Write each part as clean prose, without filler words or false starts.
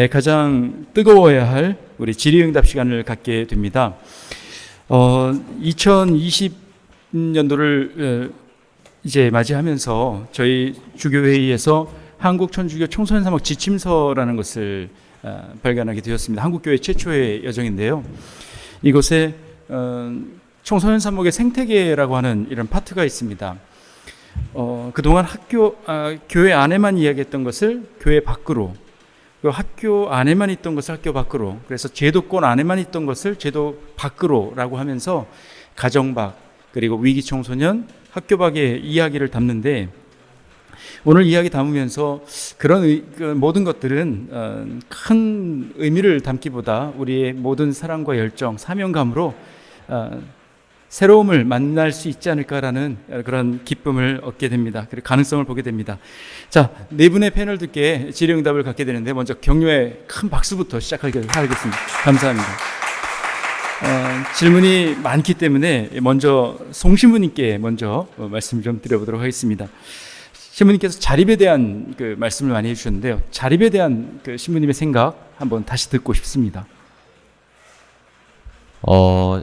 가장 뜨거워야 할 우리 질의응답 시간을 갖게 됩니다. 2020년도를 이제 맞이하면서 저희 주교회의에서 한국천주교 청소년 사목 지침서라는 것을 발간하게 되었습니다. 한국교회 최초의 여정인데요. 이곳에 청소년 사목의 생태계라고 하는 이런 파트가 있습니다. 그동안 교회 안에만 이야기했던 것을 교회 밖으로, 학교 안에만 있던 것을 학교 밖으로, 그래서 제도권 안에만 있던 것을 제도 밖으로라고 하면서 가정 밖, 그리고 위기 청소년, 학교 밖의 이야기를 담는데, 오늘 이야기 담으면서 그런 모든 것들은 큰 의미를 담기보다 우리의 모든 사랑과 열정, 사명감으로 새로움을 만날 수 있지 않을까라는 그런 기쁨을 얻게 됩니다. 그리고 가능성을 보게 됩니다. 자, 네 분의 패널들께 질의응답을 갖게 되는데 먼저 격려의 큰 박수부터 시작하겠습니다. 감사합니다. 질문이 많기 때문에 먼저 송 신부님께 먼저 말씀을 좀 드려보도록 하겠습니다. 신부님께서 자립에 대한 그 말씀을 많이 해주셨는데요. 자립에 대한 그 신부님의 생각 한번 다시 듣고 싶습니다.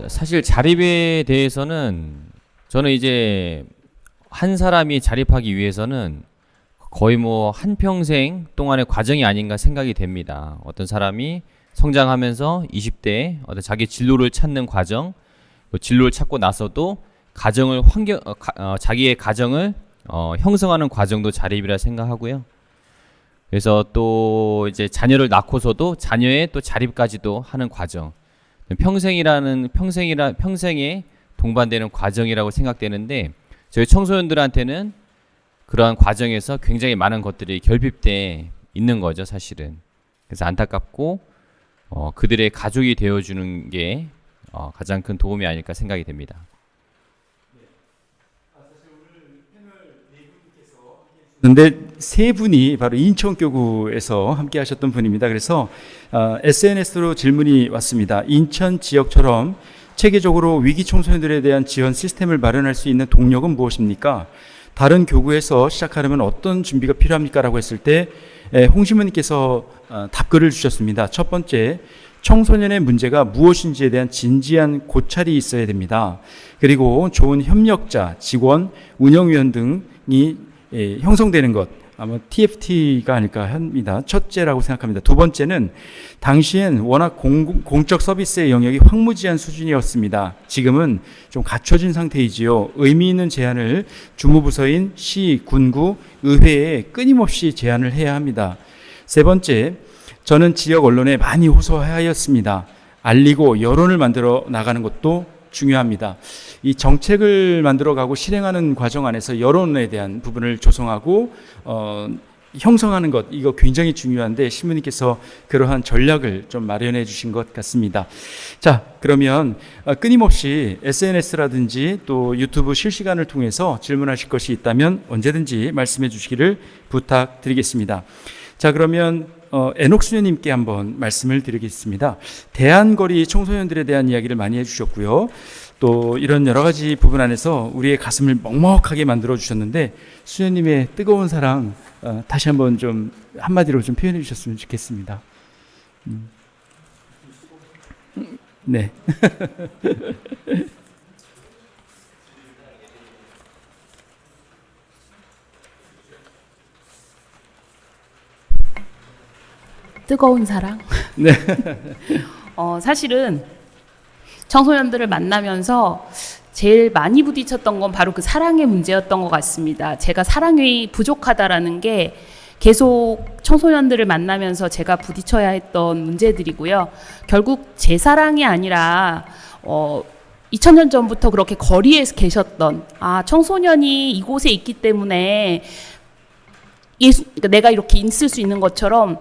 사실 자립에 대해서는 저는 이제 한 사람이 자립하기 위해서는 거의 뭐 한평생 동안의 과정이 아닌가 생각이 됩니다. 어떤 사람이 성장하면서 20대에 어떤 자기 진로를 찾는 과정, 진로를 찾고 나서도 가정을 자기의 가정을 형성하는 과정도 자립이라 생각하고요. 그래서 또 이제 자녀를 낳고서도 자녀의 또 자립까지도 하는 과정. 평생에 동반되는 과정이라고 생각되는데, 저희 청소년들한테는 그러한 과정에서 굉장히 많은 것들이 결핍돼 있는 거죠, 사실은. 그래서 안타깝고 그들의 가족이 되어주는 게 가장 큰 도움이 아닐까 생각이 됩니다. 그런데 세 분이 바로 인천교구에서 함께 하셨던 분입니다. 그래서 SNS로 질문이 왔습니다. 인천 지역처럼 체계적으로 위기 청소년들에 대한 지원 시스템을 마련할 수 있는 동력은 무엇입니까? 다른 교구에서 시작하려면 어떤 준비가 필요합니까? 라고 했을 때 홍 신부님께서 답글을 주셨습니다. 첫 번째, 청소년의 문제가 무엇인지에 대한 진지한 고찰이 있어야 됩니다. 그리고 좋은 협력자, 직원, 운영위원 등이 형성되는 것, 아마 TFT가 아닐까 합니다. 첫째라고 생각합니다. 두 번째는 당시엔 워낙 공적 서비스의 영역이 황무지한 수준이었습니다. 지금은 좀 갖춰진 상태이지요. 의미 있는 제안을 주무부서인 시, 군구, 의회에 끊임없이 제안을 해야 합니다. 세 번째, 저는 지역 언론에 많이 호소하였습니다. 알리고 여론을 만들어 나가는 것도 중요합니다. 이 정책을 만들어가고 실행하는 과정 안에서 여론에 대한 부분을 조성하고 형성하는 것, 이거 굉장히 중요한데 신부님께서 그러한 전략을 좀 마련해 주신 것 같습니다. 자, 그러면 끊임없이 SNS라든지 또 유튜브 실시간을 통해서 질문하실 것이 있다면 언제든지 말씀해 주시기를 부탁드리겠습니다. 자, 그러면 에녹 수녀님께 한번 말씀을 드리겠습니다. 대안거리 청소년들에 대한 이야기를 많이 해주셨고요. 또 이런 여러 가지 부분 안에서 우리의 가슴을 먹먹하게 만들어 주셨는데, 수녀님의 뜨거운 사랑 다시 한번 좀 한마디로 좀 표현해 주셨으면 좋겠습니다. 네. 뜨거운 사랑. 네. 사실은 청소년들을 만나면서 제일 많이 부딪혔던 건 바로 그 사랑의 문제였던 것 같습니다. 제가 사랑이 부족하다라는 게 계속 청소년들을 만나면서 제가 부딪혀야 했던 문제들이고요. 결국 제 사랑이 아니라 2000년 전부터 그렇게 거리에 계셨던 청소년이 이곳에 있기 때문에 그러니까 내가 이렇게 있을 수 있는 것처럼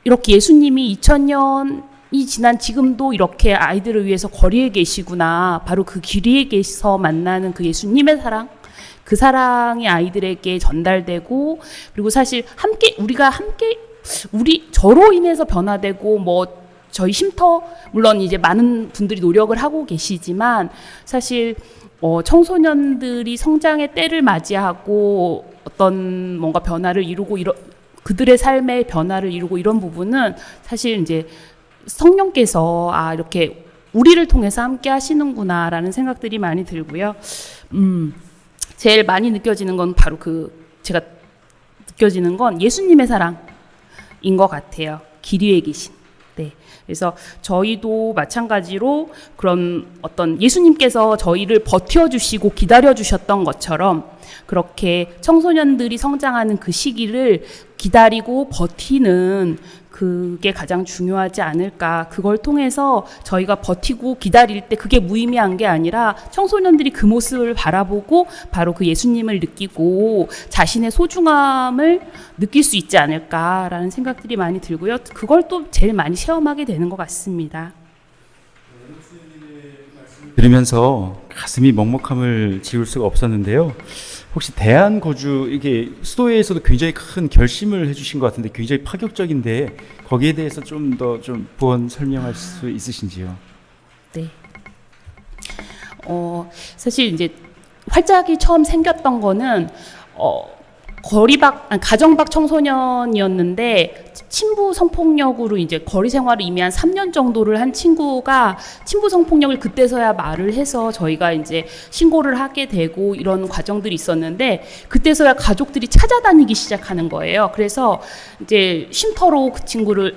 이렇게 예수님이 2000년이 지난 지금도 이렇게 아이들을 위해서 거리에 계시구나. 바로 그 길이에서 만나는 그 예수님의 사랑, 그 사랑이 아이들에게 전달되고, 그리고 사실 저로 인해서 변화되고, 저희 쉼터, 물론 이제 많은 분들이 노력을 하고 계시지만, 사실 청소년들이 성장의 때를 맞이하고 어떤 뭔가 변화를 이루고 그들의 삶의 변화를 이루고 이런 부분은 사실 이제 성령께서 이렇게 우리를 통해서 함께 하시는구나라는 생각들이 많이 들고요. 제일 많이 느껴지는 건 바로 제가 느껴지는 건 예수님의 사랑인 것 같아요. 길 위에 계신. 네. 그래서 저희도 마찬가지로 그런 어떤 예수님께서 저희를 버텨주시고 기다려주셨던 것처럼 그렇게 청소년들이 성장하는 그 시기를 기다리고 버티는 그게 가장 중요하지 않을까. 그걸 통해서 저희가 버티고 기다릴 때 그게 무의미한 게 아니라 청소년들이 그 모습을 바라보고 바로 그 예수님을 느끼고 자신의 소중함을 느낄 수 있지 않을까라는 생각들이 많이 들고요. 그걸 또 제일 많이 체험하게 되는 것 같습니다. 들으면서 가슴이 먹먹함을 지울 수가 없었는데요. 혹시 대한 거주 이게 수도회에서도 굉장히 큰 결심을 해주신 것 같은데 굉장히 파격적인데 거기에 대해서 좀 더 좀 부언 설명할 수 있으신지요? 네. 사실 이제 활짝이 처음 생겼던 거는 가정 밖 청소년이었는데 친부 성폭력으로 이제 거리 생활을 이미 한 3년 정도를 한 친구가 친부 성폭력을 그때서야 말을 해서 저희가 이제 신고를 하게 되고 이런 과정들이 있었는데 그때서야 가족들이 찾아다니기 시작하는 거예요. 그래서 이제 쉼터로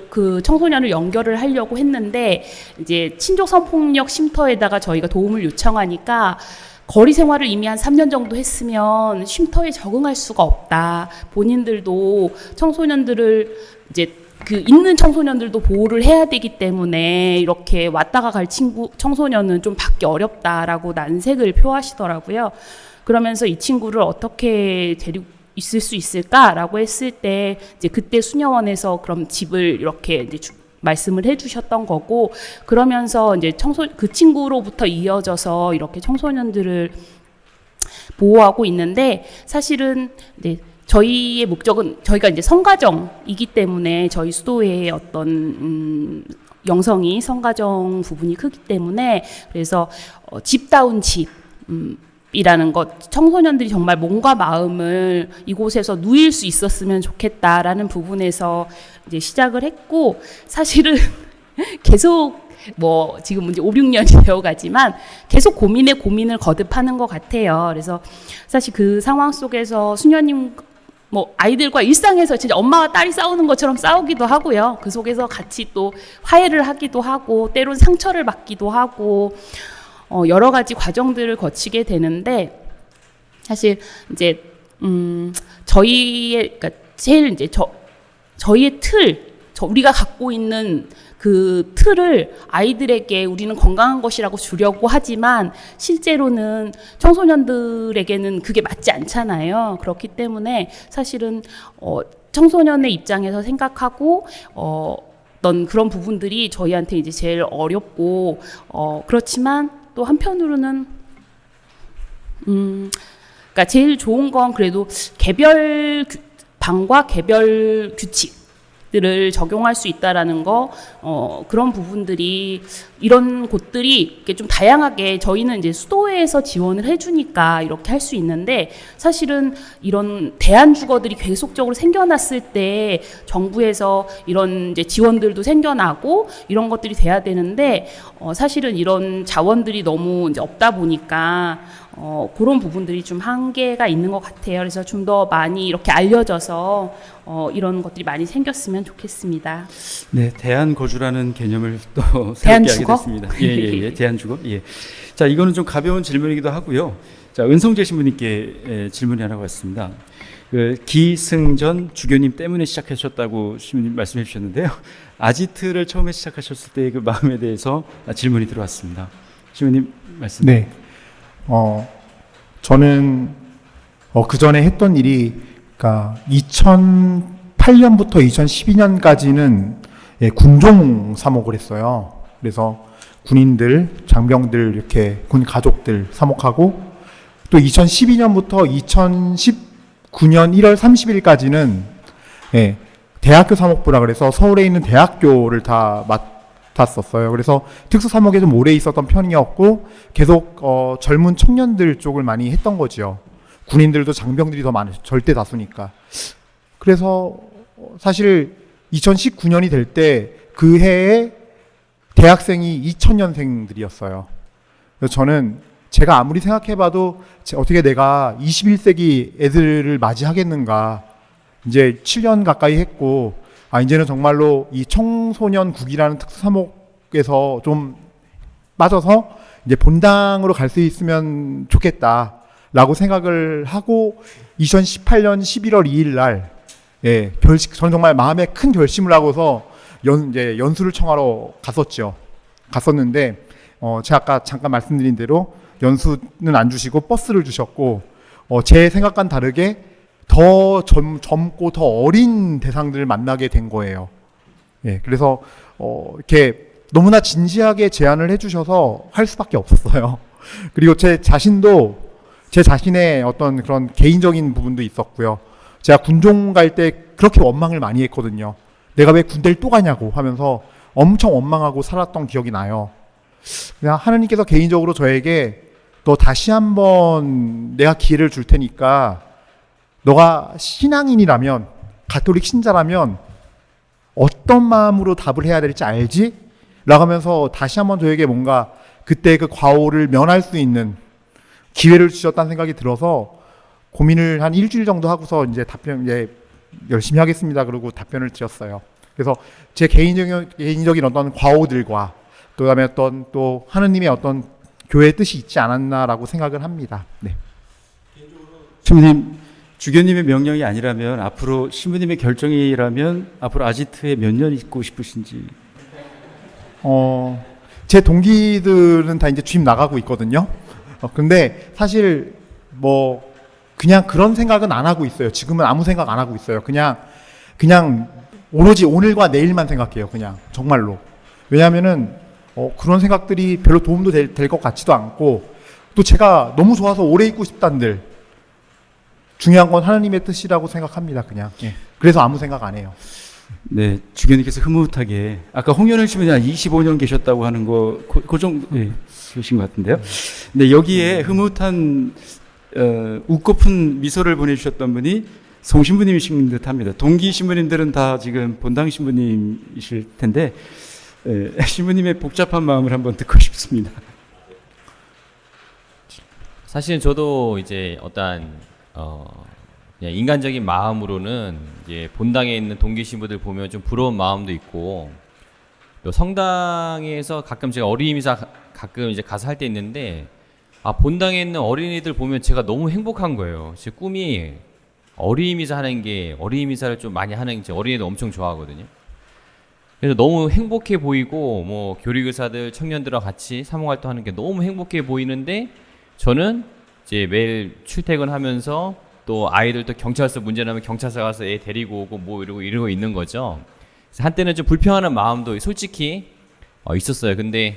그 청소년을 연결을 하려고 했는데 이제 친족 성폭력 쉼터에다가 저희가 도움을 요청하니까 거리 생활을 이미 한 3년 정도 했으면 쉼터에 적응할 수가 없다. 본인들도 청소년들을 이제 있는 청소년들도 보호를 해야 되기 때문에 이렇게 왔다가 갈 청소년은 좀 받기 어렵다라고 난색을 표하시더라고요. 그러면서 이 친구를 어떻게 데리고 있을 수 있을까라고 했을 때 이제 그때 수녀원에서 그럼 집을 이렇게 이제 말씀을 해주셨던 거고 그러면서 이제 그 친구로부터 이어져서 이렇게 청소년들을 보호하고 있는데 사실은 이제 저희의 목적은 저희가 이제 성가정이기 때문에 저희 수도의 어떤 영성이 성가정 부분이 크기 때문에 그래서 집다운 집 이라는 것, 청소년들이 정말 몸과 마음을 이곳에서 누릴 수 있었으면 좋겠다라는 부분에서 이제 시작을 했고, 사실은 계속 지금 이제 5, 6년이 되어가지만 계속 고민을 거듭하는 것 같아요. 그래서 사실 그 상황 속에서 수녀님 아이들과 일상에서 진짜 엄마와 딸이 싸우는 것처럼 싸우기도 하고요. 그 속에서 같이 또 화해를 하기도 하고, 때론 상처를 받기도 하고, 여러 가지 과정들을 거치게 되는데 사실 이제 그러니까 제일 이제 저희의 우리가 갖고 있는 그 틀을 아이들에게 우리는 건강한 것이라고 주려고 하지만 실제로는 청소년들에게는 그게 맞지 않잖아요. 그렇기 때문에 사실은 청소년의 입장에서 생각하고 어떤 그런 부분들이 저희한테 이제 제일 어렵고 그렇지만 또 한편으로는 그러니까 제일 좋은 건 그래도 개별 방과 개별 규칙들을 적용할 수 있다라는 거 그런 부분들이 이런 곳들이 이렇게 좀 다양하게 저희는 이제 수도회에서 지원을 해주니까 이렇게 할 수 있는데 사실은 이런 대안 주거들이 계속적으로 생겨났을 때 정부에서 이런 이제 지원들도 생겨나고 이런 것들이 돼야 되는데 사실은 이런 자원들이 너무 이제 없다 보니까 그런 부분들이 좀 한계가 있는 것 같아요. 그래서 좀 더 많이 이렇게 알려져서 이런 것들이 많이 생겼으면 좋겠습니다. 네, 대안거주라는 개념을 또 새롭게 대안주거? 알게 됐습니다. 예, 대안주거. 예. 자, 이거는 좀 가벼운 질문이기도 하고요. 자, 은성재 신부님께 질문이 하나 왔습니다. 기승전 주교님 때문에 시작하셨다고 신부님 말씀해 주셨는데요. 아지트를 처음에 시작하셨을 때 그 마음에 대해서 질문이 들어왔습니다. 신부님 말씀. 네. 저는 그 전에 했던 일이 그러니까 2008년부터 2012년까지는 군종 사목을 했어요. 그래서 군인들, 장병들 이렇게 군 가족들 사목하고 또 2012년부터 2019년 1월 30일까지는 대학교 사목부라 그래서 서울에 있는 대학교를 다 맡았었어요. 그래서 특수 사목에 좀 오래 있었던 편이었고 계속 젊은 청년들 쪽을 많이 했던 거지요. 군인들도 장병들이 더 많아요. 절대 다수니까. 그래서 사실 2019년이 될 때 그 해에 대학생이 2000년생들이었어요. 그래서 저는 제가 아무리 생각해봐도 어떻게 내가 21세기 애들을 맞이하겠는가. 이제 7년 가까이 했고, 이제는 정말로 이 청소년국이라는 특수사목에서 좀 빠져서 이제 본당으로 갈 수 있으면 좋겠다라고 생각을 하고 2018년 11월 2일 날, 저는 정말 마음에 큰 결심을 하고서 이제 연수를 청하러 갔었는데, 제가 아까 잠깐 말씀드린 대로 연수는 안 주시고 버스를 주셨고, 제 생각과는 다르게 더 젊고 더 어린 대상들을 만나게 된 거예요. 그래서 이렇게 너무나 진지하게 제안을 해주셔서 할 수밖에 없었어요. 그리고 제 자신도 제 자신의 어떤 그런 개인적인 부분도 있었고요. 제가 군종 갈 때 그렇게 원망을 많이 했거든요. 내가 왜 군대를 또 가냐고 하면서 엄청 원망하고 살았던 기억이 나요. 그냥 하느님께서 개인적으로 저에게 너 다시 한번 내가 기회를 줄 테니까 너가 신앙인이라면, 가톨릭 신자라면 어떤 마음으로 답을 해야 될지 알지? 라고 하면서 다시 한번 저에게 뭔가 그때 그 과오를 면할 수 있는 기회를 주셨다는 생각이 들어서 고민을 한 일주일 정도 하고서 이제 열심히 하겠습니다. 그러고 답변을 드렸어요. 그래서 제 개인적인 어떤 과오들과 그다음에 어떤 또 하느님의 어떤 교회의 뜻이 있지 않았나라고 생각을 합니다. 네. 신부님, 주교님의 명령이 아니라면 앞으로 신부님의 결정이라면 앞으로 아지트에 몇 년 있고 싶으신지? 제 동기들은 다 이제 주임 나가고 있거든요. 근데 사실 뭐 그냥 그런 생각은 안 하고 있어요. 지금은 아무 생각 안 하고 있어요. 그냥 오로지 오늘과 내일만 생각해요. 그냥 정말로. 왜냐하면은 그런 생각들이 별로 도움도 될 것 같지도 않고, 또 제가 너무 좋아서 오래 있고 싶단들, 중요한 건 하나님의 뜻이라고 생각합니다. 그냥. 그래서 아무 생각 안 해요. 네, 주교님께서 흐뭇하게 아까 홍연을 신부님 한 25년 계셨다고 하는 거 그 정도 계신 것 같은데요. 네, 여기에 흐뭇한 웃고픈 미소를 보내주셨던 분이 송 신부님이신 듯합니다. 동기 신부님들은 다 지금 본당 신부님이실 텐데 신부님의 복잡한 마음을 한번 듣고 싶습니다. 사실은 저도 이제 어떠한 그냥 인간적인 마음으로는 이제 본당에 있는 동기 신부들 보면 좀 부러운 마음도 있고, 또 성당에서 가끔 제가 어린이 미사 가끔 이제 가서 할 때 있는데, 본당에 있는 어린이들 보면 제가 너무 행복한 거예요. 제 꿈이 어린이 미사 하는 게, 어린이 미사를 좀 많이 하는 게, 어린이들 엄청 좋아하거든요. 그래서 너무 행복해 보이고, 뭐 교리교사들 청년들과 같이 사모활동하는 게 너무 행복해 보이는데, 저는 이제 매일 출퇴근하면서 또 아이들 또 경찰서 문제 나면 경찰서 가서 애 데리고 오고 뭐 이러고 있는 거죠. 그래서 한때는 좀 불평하는 마음도 솔직히 있었어요. 근데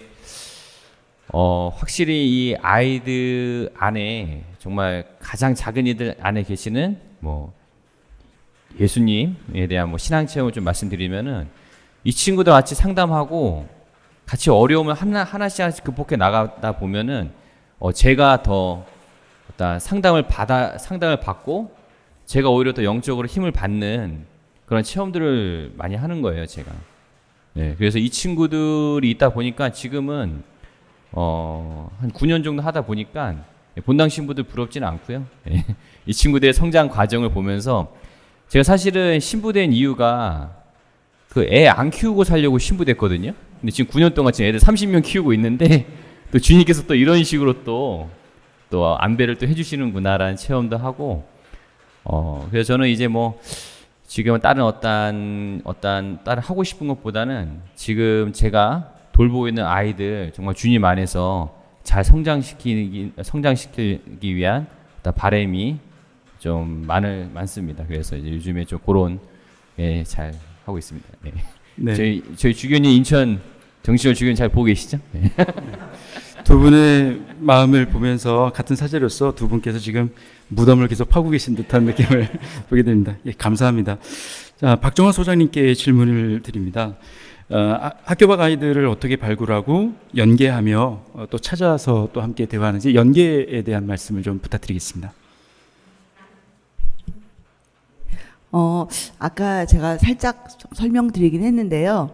확실히 이 아이들 안에 정말 가장 작은 이들 안에 계시는 뭐 예수님에 대한 뭐 신앙 체험을 좀 말씀드리면은, 이 친구들 같이 상담하고 같이 어려움을 하나씩 극복해 나가다 보면은 제가 더 어떤 상담을 받고 제가 오히려 더 영적으로 힘을 받는 그런 체험들을 많이 하는 거예요, 제가. 네, 그래서 이 친구들이 있다 보니까 지금은 한 9년 정도 하다 보니까 본당 신부들 부럽지는 않고요. 네, 이 친구들의 성장 과정을 보면서 제가 사실은 신부된 이유가 그 애 안 키우고 살려고 신부됐거든요. 근데 지금 9년 동안 지금 애들 30명 키우고 있는데 또 주님께서 또 이런 식으로 또 안배를 또 해주시는구나라는 체험도 하고, 그래서 저는 이제 뭐 지금은 다른 어떤 하고 싶은 것보다는 지금 제가 돌보고 있는 아이들 정말 주님 안에서 잘 성장시키기 위한 어떤 바람이 좀 많습니다. 그래서 이제 요즘에 좀 그런 잘 하고 있습니다. 네. 네. 저희 주교님 인천 정시월 주교님 잘 보고 계시죠? 네. 두 분의 마음을 보면서 같은 사제로서 두 분께서 지금 무덤을 계속 파고 계신 듯한 느낌을 보게 됩니다. 예, 감사합니다. 자, 박정환 소장님께 질문을 드립니다. 학교 밖 아이들을 어떻게 발굴하고 연계하며 또 찾아서 또 함께 대화하는지 연계에 대한 말씀을 좀 부탁드리겠습니다. 아까 제가 살짝 설명드리긴 했는데요.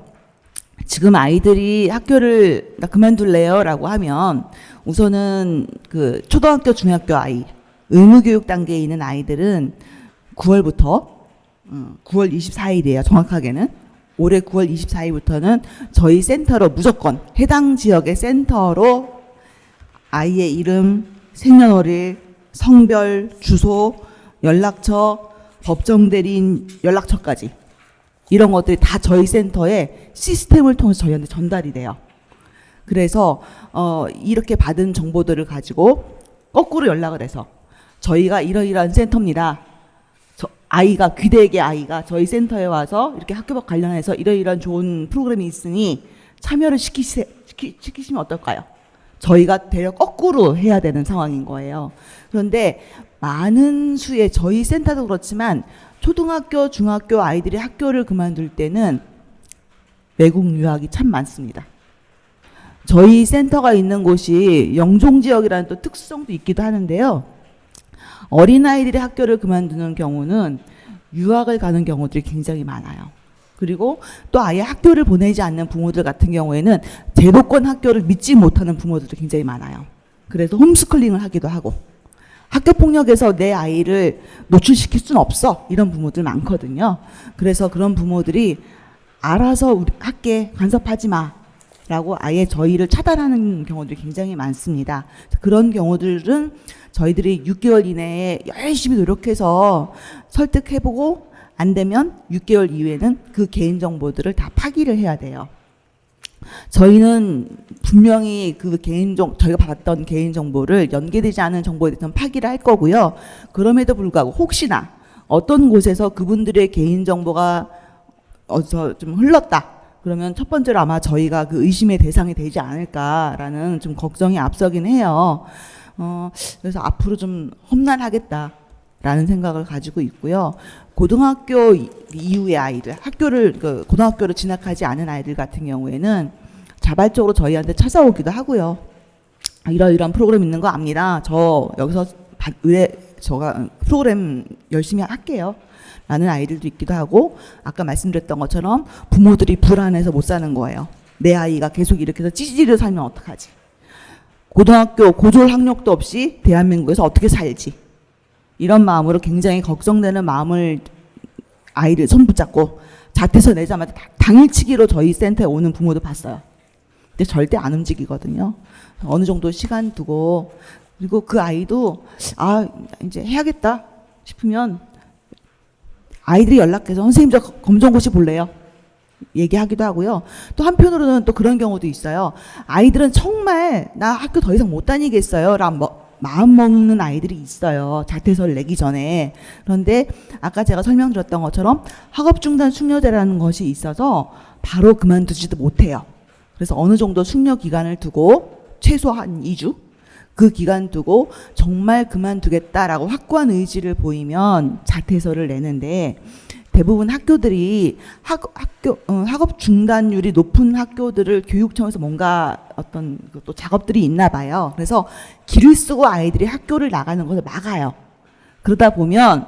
지금 아이들이 학교를 나 그만둘래요 라고 하면 우선은 그 초등학교, 중학교 아이, 의무교육 단계에 있는 아이들은 9월부터 9월 24일이에요. 정확하게는. 올해 9월 24일부터는 저희 센터로 무조건 해당 지역의 센터로 아이의 이름, 생년월일, 성별, 주소, 연락처, 법정대리인 연락처까지 이런 것들이 다 저희 센터에 시스템을 통해서 저희한테 전달이 돼요. 그래서 이렇게 받은 정보들을 가지고 거꾸로 연락을 해서 저희가 이러이러한 센터입니다. 아이가 귀대에게 아이가 저희 센터에 와서 이렇게 학교법 관련해서 이러이러한 좋은 프로그램이 있으니 참여를 시키시면 어떨까요? 저희가 대려 거꾸로 해야 되는 상황인 거예요. 그런데 많은 수의 저희 센터도 그렇지만 초등학교, 중학교 아이들이 학교를 그만둘 때는 외국 유학이 참 많습니다. 저희 센터가 있는 곳이 영종 지역이라는 또 특수성도 있기도 하는데요. 어린아이들이 학교를 그만두는 경우는 유학을 가는 경우들이 굉장히 많아요. 그리고 또 아예 학교를 보내지 않는 부모들 같은 경우에는 제도권 학교를 믿지 못하는 부모들도 굉장히 많아요. 그래서 홈스쿨링을 하기도 하고 학교 폭력에서 내 아이를 노출시킬 수는 없어 이런 부모들 많거든요. 그래서 그런 부모들이 알아서 우리 학교에 간섭하지 마 라고 아예 저희를 차단하는 경우들이 굉장히 많습니다. 그런 경우들은 저희들이 6개월 이내에 열심히 노력해서 설득해보고 안 되면 6개월 이후에는 그 개인정보들을 다 파기를 해야 돼요. 저희는 분명히 그 저희가 받았던 개인정보를 연계되지 않은 정보에 대해서는 파기를 할 거고요. 그럼에도 불구하고 혹시나 어떤 곳에서 그분들의 개인정보가 어디서 좀 흘렀다. 그러면 첫 번째로 아마 저희가 그 의심의 대상이 되지 않을까라는 좀 걱정이 앞서긴 해요. 그래서 앞으로 좀 험난하겠다라는 생각을 가지고 있고요. 고등학교 이후의 아이들, 고등학교를 진학하지 않은 아이들 같은 경우에는 자발적으로 저희한테 찾아오기도 하고요. 이러이러한 프로그램 있는 거 압니다. 저 여기서 제가 프로그램 열심히 할게요. 라는 아이들도 있기도 하고 아까 말씀드렸던 것처럼 부모들이 불안해서 못 사는 거예요. 내 아이가 계속 이렇게 해서 찌질이로 살면 어떡하지? 고등학교 고졸 학력도 없이 대한민국에서 어떻게 살지? 이런 마음으로 굉장히 걱정되는 마음을 아이를 손 붙잡고 자퇴서 내자마자 당일치기로 저희 센터에 오는 부모도 봤어요. 근데 절대 안 움직이거든요. 어느 정도 시간 두고 그리고 그 아이도 이제 해야겠다 싶으면 아이들이 연락해서 선생님 저 검정고시 볼래요? 얘기하기도 하고요. 또 한편으로는 또 그런 경우도 있어요. 아이들은 정말 나 학교 더 이상 못 다니겠어요. 마음 먹는 아이들이 있어요. 자퇴서를 내기 전에. 그런데 아까 제가 설명드렸던 것처럼 학업중단 숙려제라는 것이 있어서 바로 그만두지도 못해요. 그래서 어느 정도 숙려 기간을 두고 최소한 2주 그 기간 두고 정말 그만두겠다라고 확고한 의지를 보이면 자퇴서를 내는데 대부분 학교들이 학업 중단율이 높은 학교들을 교육청에서 뭔가 어떤 또 작업들이 있나 봐요. 그래서 기를 쓰고 아이들이 학교를 나가는 것을 막아요. 그러다 보면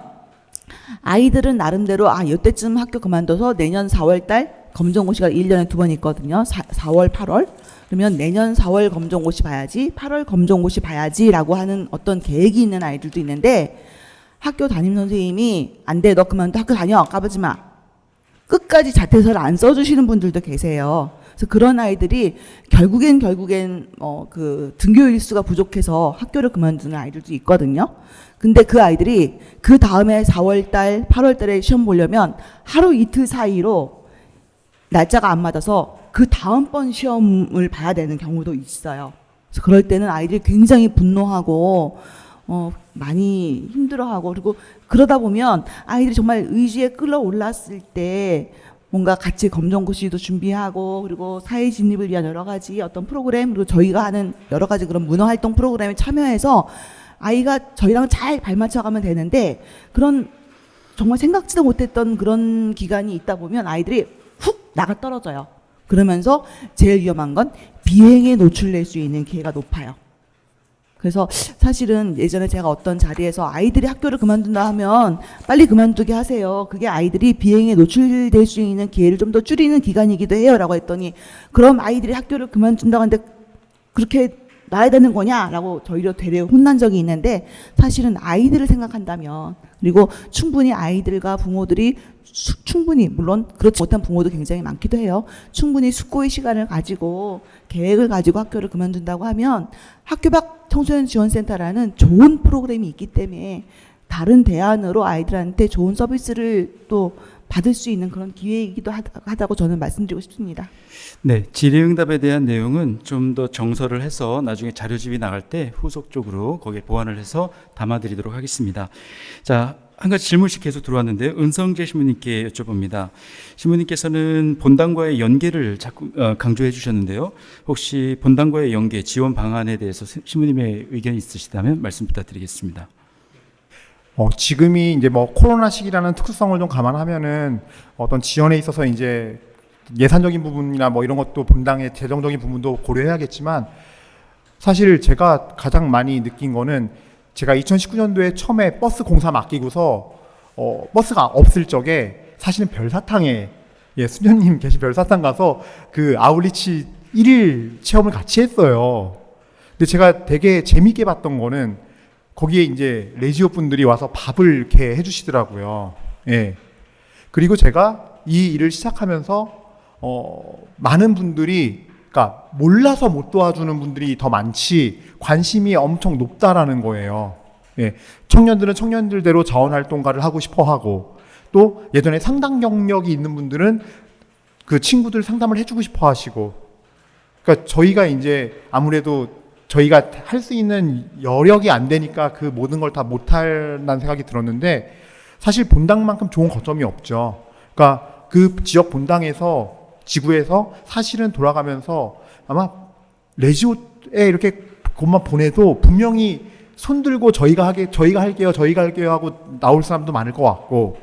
아이들은 나름대로 이때쯤 학교 그만둬서 내년 4월 달 검정고시가 1년에 2번 있거든요. 4월, 8월. 그러면 내년 4월 검정고시 봐야지, 8월 검정고시 봐야지라고 하는 어떤 계획이 있는 아이들도 있는데 학교 담임 선생님이 안 돼, 너 그만둬, 학교 다녀, 까부지 마. 끝까지 자퇴서를 안 써주시는 분들도 계세요. 그래서 그런 아이들이 결국엔 그 등교 일수가 부족해서 학교를 그만두는 아이들도 있거든요. 근데 그 아이들이 그 다음에 4월 달, 8월 달에 시험 보려면 하루 이틀 사이로 날짜가 안 맞아서 그 다음번 시험을 봐야 되는 경우도 있어요. 그래서 그럴 때는 아이들이 굉장히 분노하고 많이 힘들어하고 그리고 그러다 보면 아이들이 정말 의지에 끌어올랐을 때 뭔가 같이 검정고시도 준비하고 그리고 사회 진입을 위한 여러 가지 어떤 프로그램 그리고 저희가 하는 여러 가지 그런 문화활동 프로그램에 참여해서 아이가 저희랑 잘 발맞춰가면 되는데 그런 정말 생각지도 못했던 그런 기간이 있다 보면 아이들이 훅 나가 떨어져요. 그러면서 제일 위험한 건 비행에 노출될 수 있는 기회가 높아요. 그래서 사실은 예전에 제가 어떤 자리에서 아이들이 학교를 그만둔다 하면 빨리 그만두게 하세요. 그게 아이들이 비행에 노출될 수 있는 기회를 좀 더 줄이는 기간이기도 해요라고 했더니 그럼 아이들이 학교를 그만둔다고 하는데 그렇게 놔야 되는 거냐라고 저희로 되려 혼난 적이 있는데 사실은 아이들을 생각한다면 그리고 충분히 아이들과 부모들이 충분히 물론 그렇지 못한 부모도 굉장히 많기도 해요. 충분히 숙고의 시간을 가지고 계획을 가지고 학교를 그만둔다고 하면 학교 밖 청소년 지원센터라는 좋은 프로그램이 있기 때문에 다른 대안으로 아이들한테 좋은 서비스를 또 받을 수 있는 그런 기회이기도 하다고 저는 말씀드리고 싶습니다. 네, 질의응답에 대한 내용은 좀 더 정서를 해서 나중에 자료집이 나갈 때 후속적으로 거기에 보완을 해서 담아드리도록 하겠습니다. 자, 한 가지 질문씩 계속 들어왔는데요. 은성재 신부님께 여쭤봅니다. 신부님께서는 본당과의 연계를 자꾸 강조해 주셨는데요. 혹시 본당과의 연계, 지원 방안에 대해서 신부님의 의견이 있으시다면 말씀 부탁드리겠습니다. 지금이 이제 뭐 코로나 시기라는 특수성을 좀 감안하면은 어떤 지원에 있어서 이제 예산적인 부분이나 뭐 이런 것도 본당의 재정적인 부분도 고려해야겠지만 사실 제가 가장 많이 느낀 거는 제가 2019년도에 처음에 버스 공사 맡기고서 버스가 없을 적에 사실은 별사탕에 수녀님 계신 별사탕 가서 그 아울리치 1일 체험을 같이 했어요. 근데 제가 되게 재밌게 봤던 거는 거기에 이제 레지오 분들이 와서 밥을 이렇게 해주시더라고요. 예. 그리고 제가 이 일을 시작하면서 많은 분들이 그러니까 몰라서 못 도와주는 분들이 더 많지 관심이 엄청 높다라는 거예요. 예. 청년들은 청년들대로 자원활동가를 하고 싶어 하고 또 예전에 상담 경력이 있는 분들은 그 친구들 상담을 해주고 싶어 하시고 그러니까 저희가 이제 아무래도 저희가 할 수 있는 여력이 안 되니까 그 모든 걸 다 못한다는 생각이 들었는데 사실 본당만큼 좋은 거점이 없죠. 그러니까 그 지역 본당에서 지구에서 사실은 돌아가면서 아마 레지오에 이렇게 곳만 보내도 분명히 손들고 저희가 할게요 하고 나올 사람도 많을 것 같고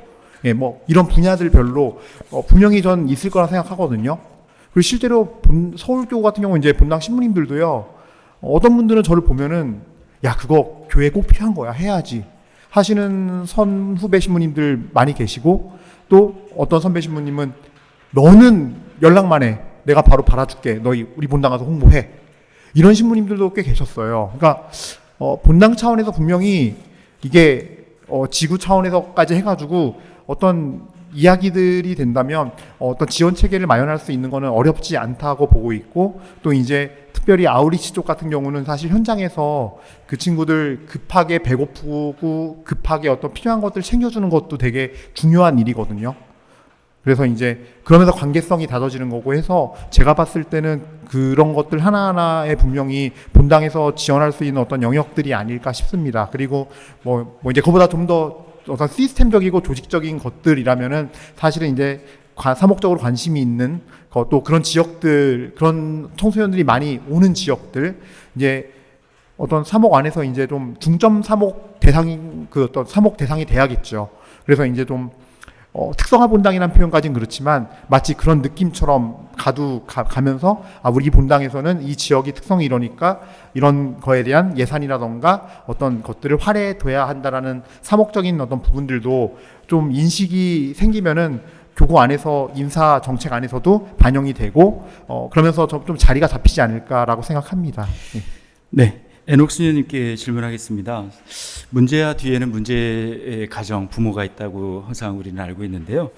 예, 뭐 이런 분야들별로 분명히 전 있을 거라 생각하거든요. 그리고 실제로 서울교구 같은 경우 이제 본당 신부님들도요. 어떤 분들은 저를 보면은 야 그거 교회 꼭 필요한 거야 해야지 하시는 선후배 신부님들 많이 계시고 또 어떤 선배 신부님은 너는 연락만 해 내가 바로 받아줄게 너희 우리 본당 가서 홍보해 이런 신부님들도 꽤 계셨어요. 그러니까 본당 차원에서 분명히 이게 지구 차원에서까지 해가지고 어떤 이야기들이 된다면 어떤 지원 체계를 마련할 수 있는 거는 어렵지 않다고 보고 있고 또 이제 특별히 아우리치 쪽 같은 경우는 사실 현장에서 그 친구들 급하게 배고프고 급하게 어떤 필요한 것들 챙겨주는 것도 되게 중요한 일이거든요. 그래서 이제 그러면서 관계성이 다져지는 거고 해서 제가 봤을 때는 그런 것들 하나하나에 분명히 본당에서 지원할 수 있는 어떤 영역들이 아닐까 싶습니다. 그리고 뭐 이제 그보다 좀 더 어떤 시스템적이고 조직적인 것들이라면은 사실은 이제 사목적으로 관심이 있는 또 그런 지역들, 그런 청소년들이 많이 오는 지역들, 이제 어떤 사목 안에서 이제 좀 중점 사목 대상인 그 어떤 사목 대상이 돼야겠죠. 그래서 이제 좀 특성화 본당이라는 표현까지는 그렇지만 마치 그런 느낌처럼 가면서 우리 본당에서는 이 지역이 특성이 이러니까 이런 거에 대한 예산이라던가 어떤 것들을 활용해둬야 한다라는 사목적인 어떤 부분들도 좀 인식이 생기면은 교구 안에서 인사 정책 안에서도 반영이 되고 그러면서 좀 자리가 잡히지 않을까라고 생각합니다. 네. 애녹수녀님께 질문하겠습니다. 문제와 뒤에는 문제의 가정, 부모가 있다고 항상 우리는 알고 있는데요.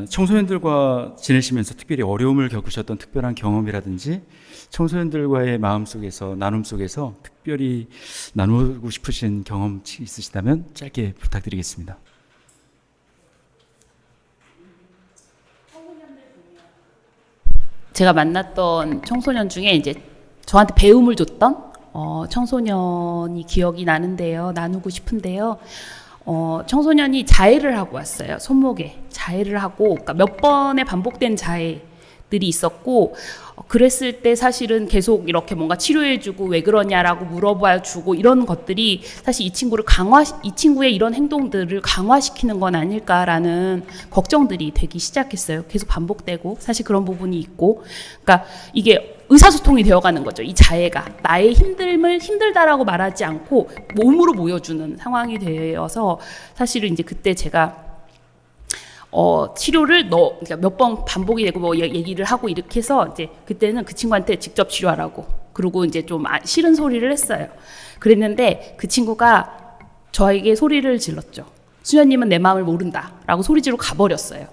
청소년들과 지내시면서 특별히 어려움을 겪으셨던 특별한 경험이라든지 청소년들과의 마음 속에서 나눔 속에서 특별히 나누고 싶으신 경험 있으시다면 짧게 부탁드리겠습니다. 제가 만났던 청소년 중에 이제 저한테 배움을 줬던 청소년이 기억이 나는데요. 나누고 싶은데요. 청소년이 자해를 하고 왔어요. 손목에 자해를 하고 그러니까 몇 번의 반복된 자해들이 있었고 그랬을 때 사실은 계속 이렇게 뭔가 치료해주고 왜 그러냐라고 물어봐주고 이런 것들이 사실 이 친구의 이런 행동들을 강화시키는 건 아닐까라는 걱정들이 되기 시작했어요. 계속 반복되고 사실 그런 부분이 있고, 그러니까 이게 의사소통이 되어가는 거죠. 이 자해가 나의 힘듦을 힘들다라고 말하지 않고 몸으로 보여주는 상황이 되어서 사실은 이제 그때 제가 치료를 그러니까 몇 번 반복이 되고 뭐 얘기를 하고 이렇게 해서 이제 그때는 그 친구한테 직접 치료하라고 그리고 이제 좀 싫은 소리를 했어요. 그랬는데 그 친구가 저에게 소리를 질렀죠. 수연님은 내 마음을 모른다라고 소리 지르고 가버렸어요.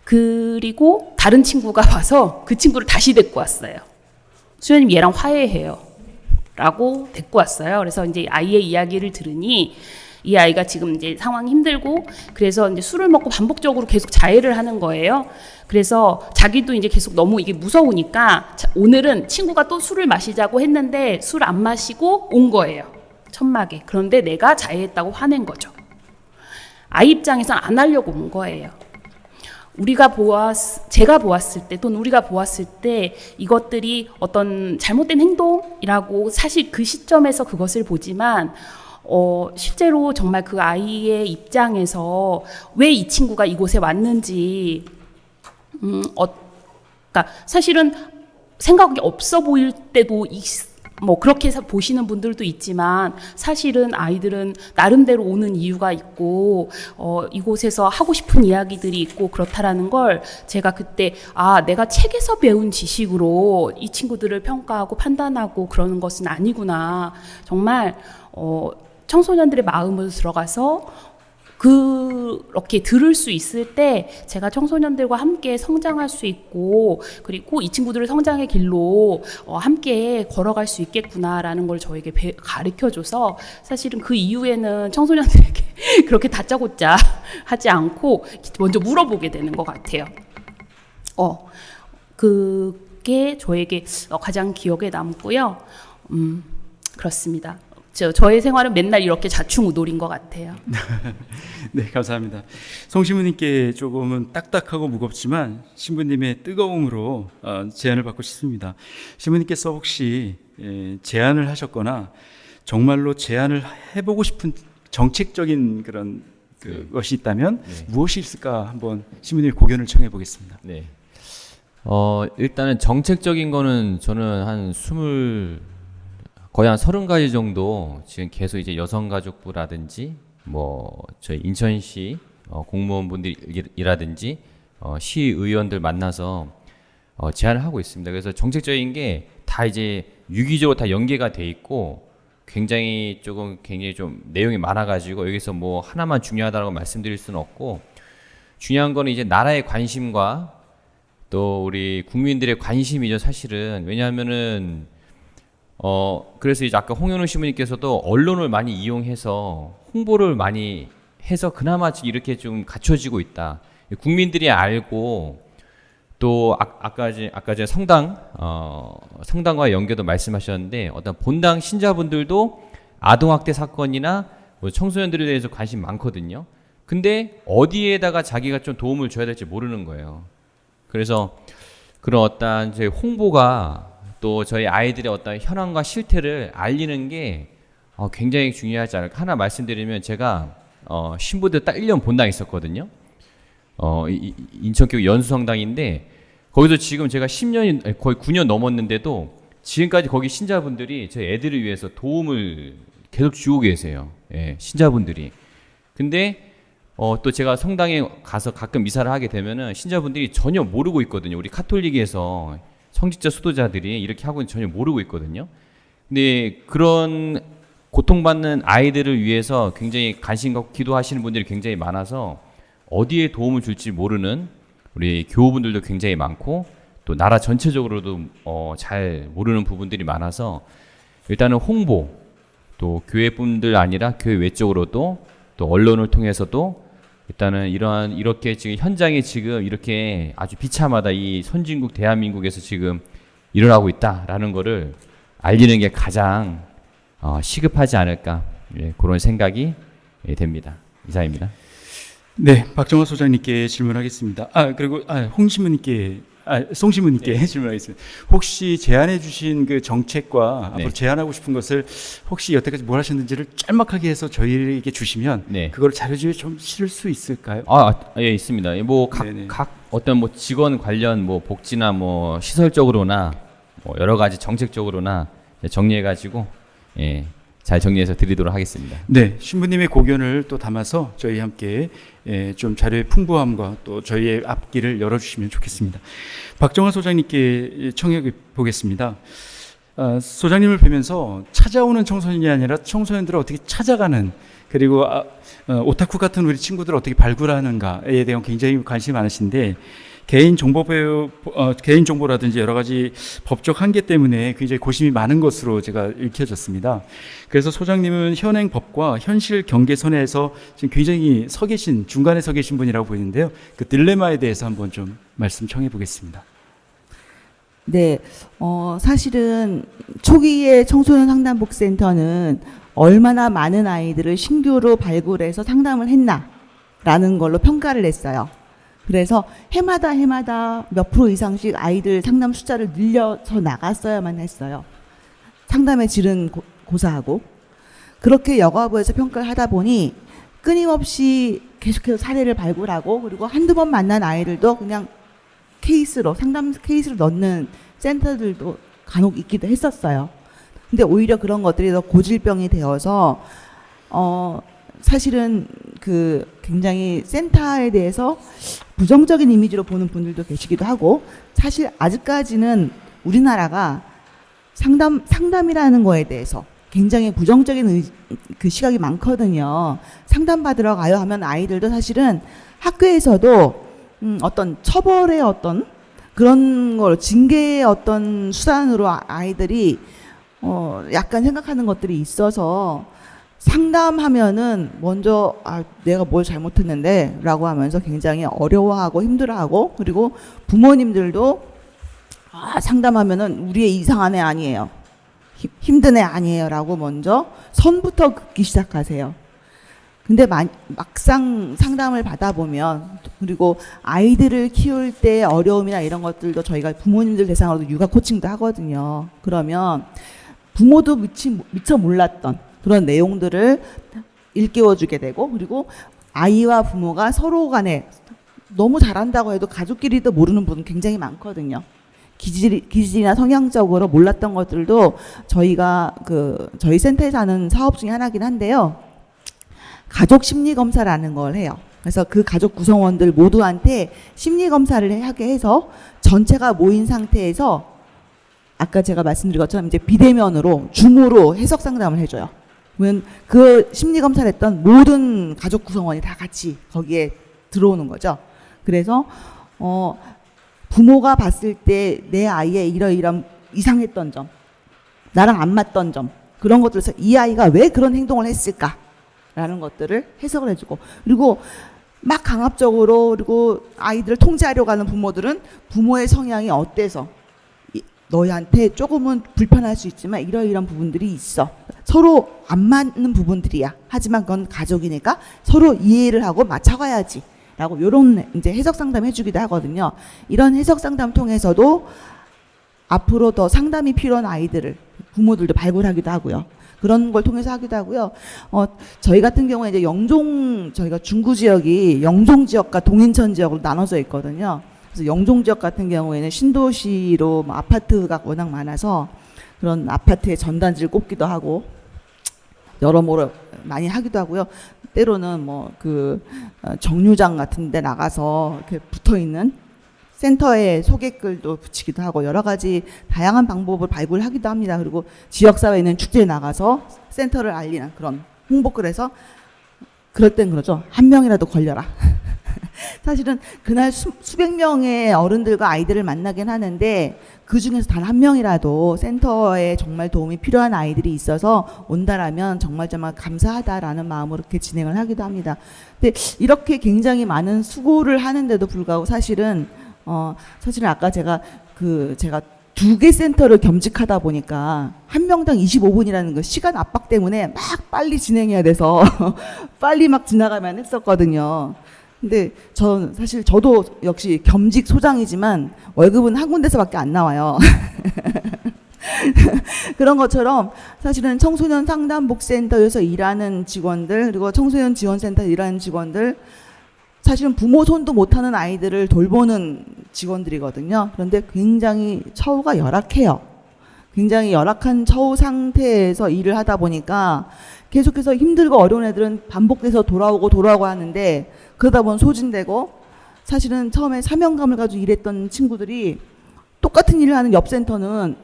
그리고 다른 친구가 와서 그 친구를 다시 데리고 왔어요. 수연님 얘랑 화해해요 라고 데리고 왔어요. 그래서 이제 아이의 이야기를 들으니 이 아이가 지금 이제 상황이 힘들고 그래서 이제 술을 먹고 반복적으로 계속 자해를 하는 거예요. 그래서 자기도 이제 계속 너무 이게 무서우니까 오늘은 친구가 또 술을 마시자고 했는데 술 안 마시고 온 거예요. 천막에. 그런데 내가 자해했다고 화낸 거죠. 아이 입장에선 안 하려고 온 거예요. 제가 보았을 때 또는 우리가 보았을 때 이것들이 어떤 잘못된 행동이라고 사실 그 시점에서 그것을 보지만 실제로 정말 그 아이의 입장에서 왜 이 친구가 이곳에 왔는지 그러니까 사실은 생각이 없어 보일 때도 뭐 그렇게 해서 보시는 분들도 있지만 사실은 아이들은 나름대로 오는 이유가 있고 이곳에서 하고 싶은 이야기들이 있고 그렇다라는 걸 제가 그때 내가 책에서 배운 지식으로 이 친구들을 평가하고 판단하고 그러는 것은 아니구나. 정말 청소년들의 마음으로 들어가서 그렇게 들을 수 있을 때 제가 청소년들과 함께 성장할 수 있고 그리고 이 친구들을 성장의 길로 함께 걸어갈 수 있겠구나라는 걸 저에게 가르쳐줘서 사실은 그 이후에는 청소년들에게 그렇게 다짜고짜 하지 않고 먼저 물어보게 되는 것 같아요. 그게 저에게 가장 기억에 남고요. 그렇습니다. 저의 생활은 맨날 이렇게 좌충우돌인 것 같아요. 네, 감사합니다. 송 신부님께 조금은 딱딱하고 무겁지만 신부님의 뜨거움으로 제안을 받고 싶습니다. 신부님께서 혹시 제안을 하셨거나 정말로 제안을 해보고 싶은 정책적인 그런 것이 있다면 무엇이 있을까 한번 신부님의 고견을 청해 보겠습니다. 네. 일단은 정책적인 거는 저는 거의 한 30가지 정도 지금 계속 이제 여성가족부라든지 뭐 저희 인천시 공무원분들이라든지 시의원들 만나서 제안을 하고 있습니다. 그래서 정책적인 게 다 이제 유기적으로 다 연계가 돼 있고 굉장히 좀 내용이 많아가지고 여기서 뭐 하나만 중요하다고 말씀드릴 수는 없고 중요한 거는 이제 나라의 관심과 또 우리 국민들의 관심이죠 사실은. 왜냐하면은 그래서 이제 아까 홍현우 신부님께서도 언론을 많이 이용해서 홍보를 많이 해서 그나마 이렇게 좀 갖춰지고 있다. 국민들이 알고 또 아까 전에 성당과 연계도 말씀하셨는데 어떤 본당 신자분들도 아동학대 사건이나 뭐 청소년들에 대해서 관심 많거든요. 근데 어디에다가 자기가 좀 도움을 줘야 될지 모르는 거예요. 그래서 그런 어떤 저희 홍보가 또 저희 아이들의 어떤 현황과 실태를 알리는 게 굉장히 중요하지 않을까. 하나 말씀드리면 제가 신부들 딱 1년 본당 있었거든요. 인천교육 연수성당인데 거기서 지금 제가 10년이 거의 9년 넘었는데도 지금까지 거기 신자분들이 저희 애들을 위해서 도움을 계속 주고 계세요. 예, 신자분들이. 근데 또 제가 성당에 가서 가끔 미사를 하게 되면은 신자분들이 전혀 모르고 있거든요. 우리 카톨릭에서 성직자 수도자들이 이렇게 하고는 전혀 모르고 있거든요. 근데 그런 고통받는 아이들을 위해서 굉장히 관심 갖고 기도하시는 분들이 굉장히 많아서 어디에 도움을 줄지 모르는 우리 교우분들도 굉장히 많고 또 나라 전체적으로도 잘 모르는 부분들이 많아서 일단은 홍보 또 교회분들 아니라 교회 외적으로도 또 언론을 통해서도 일단은 이렇게 지금 현장에 지금 이렇게 아주 비참하다 이 선진국 대한민국에서 지금 일어나고 있다라는 거를 알리는 게 가장 시급하지 않을까 그런 생각이 됩니다. 이상입니다. 네, 박정화 소장님께 질문하겠습니다. 그리고 송 신부님께 질문하겠습니다. 혹시 제안해 주신 그 정책과 앞으로 제안하고 싶은 것을 혹시 여태까지 뭘 하셨는지를 짤막하게 해서 저희에게 주시면 그걸 자료집에 좀 실을 수 있을까요? 예, 있습니다. 뭐 각 어떤 뭐 직원 관련 뭐 복지나 뭐 시설적으로나 뭐 여러 가지 정책적으로나 정리해가지고 예, 잘 정리해서 드리도록 하겠습니다. 네, 신부님의 고견을 또 담아서 저희 함께 좀 자료의 풍부함과 또 저희의 앞길을 열어주시면 좋겠습니다. 박정환 소장님께 청해 보겠습니다. 소장님을 뵈면서 찾아오는 청소년이 아니라 청소년들을 어떻게 찾아가는, 그리고 오타쿠 같은 우리 친구들을 어떻게 발굴하는가에 대한 굉장히 관심이 많으신데, 개인정보라든지 여러 가지 법적 한계 때문에 굉장히 고심이 많은 것으로 제가 읽혀졌습니다. 그래서 소장님은 현행 법과 현실 경계선에서 지금 굉장히 중간에 서 계신 분이라고 보이는데요. 그 딜레마에 대해서 한번 좀 말씀 청해 보겠습니다. 네, 사실은 초기에 청소년 상담복지센터는 얼마나 많은 아이들을 신규로 발굴해서 상담을 했나라는 걸로 평가를 냈어요. 그래서 해마다 몇 프로 이상씩 아이들 상담 숫자를 늘려서 나갔어야만 했어요. 상담의 질은 고사하고. 그렇게 여가부에서 평가를 하다 보니 끊임없이 계속해서 사례를 발굴하고, 그리고 한두 번 만난 아이들도 그냥 상담 케이스로 넣는 센터들도 간혹 있기도 했었어요. 근데 오히려 그런 것들이 더 고질병이 되어서 사실은 그 굉장히 센터에 대해서 부정적인 이미지로 보는 분들도 계시기도 하고, 사실 아직까지는 우리나라가 상담이라는 거에 대해서 굉장히 부정적인 그 시각이 많거든요. 상담 받으러 가요 하면 아이들도 사실은 학교에서도 어떤 처벌의 어떤 그런 걸, 징계의 어떤 수단으로 아이들이 약간 생각하는 것들이 있어서, 상담하면은 먼저 내가 뭘 잘못했는데 라고 하면서 굉장히 어려워하고 힘들어하고, 그리고 부모님들도 상담하면은 우리의 이상한 애 아니에요, 힘든 애 아니에요 라고 먼저 선부터 긋기 시작하세요. 근데 막상 상담을 받아보면, 그리고 아이들을 키울 때 어려움이나 이런 것들도 저희가 부모님들 대상으로 육아 코칭도 하거든요. 그러면 부모도 미처 몰랐던 그런 내용들을 일깨워주게 되고, 그리고 아이와 부모가 서로 간에 너무 잘한다고 해도 가족끼리도 모르는 부분 굉장히 많거든요. 기질이나 성향적으로 몰랐던 것들도 저희가 저희 센터에서 하는 사업 중에 하나긴 한데요. 가족 심리 검사라는 걸 해요. 그래서 그 가족 구성원들 모두한테 심리 검사를 하게 해서 전체가 모인 상태에서, 아까 제가 말씀드린 것처럼 이제 비대면으로 줌으로 해석 상담을 해줘요. 그러면 그 심리 검사를 했던 모든 가족 구성원이 다 같이 거기에 들어오는 거죠. 그래서 부모가 봤을 때 내 아이의 이러이러한 이상했던 점, 나랑 안 맞던 점, 그런 것들에서 이 아이가 왜 그런 행동을 했을까라는 것들을 해석을 해주고, 그리고 막 강압적으로 그리고 아이들을 통제하려고 하는 부모들은 부모의 성향이 어때서 너희한테 조금은 불편할 수 있지만 이러이러한 부분들이 있어, 서로 안 맞는 부분들이야, 하지만 그건 가족이니까 서로 이해를 하고 맞춰가야지 라고, 요런 이제 해석 상담 해주기도 하거든요. 이런 해석 상담 통해서도 앞으로 더 상담이 필요한 아이들을 부모들도 발굴하기도 하고요. 그런 걸 통해서 하기도 하고요. 저희 같은 경우에 이제 저희가 중구 지역이 영종 지역과 동인천 지역으로 나눠져 있거든요. 그래서 영종 지역 같은 경우에는 신도시로 아파트가 워낙 많아서 그런 아파트에 전단지를 꽂기도 하고 여러모로 많이 하기도 하고요. 때로는 정류장 같은 데 나가서 이렇게 붙어 있는 센터에 소개글도 붙이기도 하고 여러 가지 다양한 방법을 발굴하기도 합니다. 그리고 지역사회에 있는 축제에 나가서 센터를 알리는 그런 홍보글에서, 그럴 땐 그러죠. 한 명이라도 걸려라. 사실은 그날 수백 명의 어른들과 아이들을 만나긴 하는데 그 중에서 단 한 명이라도 센터에 정말 도움이 필요한 아이들이 있어서 온다라면 정말 감사하다라는 마음으로 이렇게 진행을 하기도 합니다. 근데 이렇게 굉장히 많은 수고를 하는데도 불구하고 사실은 아까 제가 2개 센터를 겸직하다 보니까 한 명당 25분이라는 그 시간 압박 때문에 막 빨리 진행해야 돼서 빨리 막 지나가면 했었거든요. 근데 저도 역시 겸직 소장이지만 월급은 한 군데서밖에 안 나와요. 그런 것처럼 사실은 청소년 상담복지센터에서 일하는 직원들, 그리고 청소년 지원센터에서 일하는 직원들, 사실은 부모 손도 못하는 아이들을 돌보는 직원들이거든요. 그런데 굉장히 처우가 열악해요. 굉장히 열악한 처우 상태에서 일을 하다 보니까 계속해서 힘들고 어려운 애들은 반복해서 돌아오고 하는데, 그러다 보면 소진되고, 사실은 처음에 사명감을 가지고 일했던 친구들이 똑같은 일을 하는 옆 센터는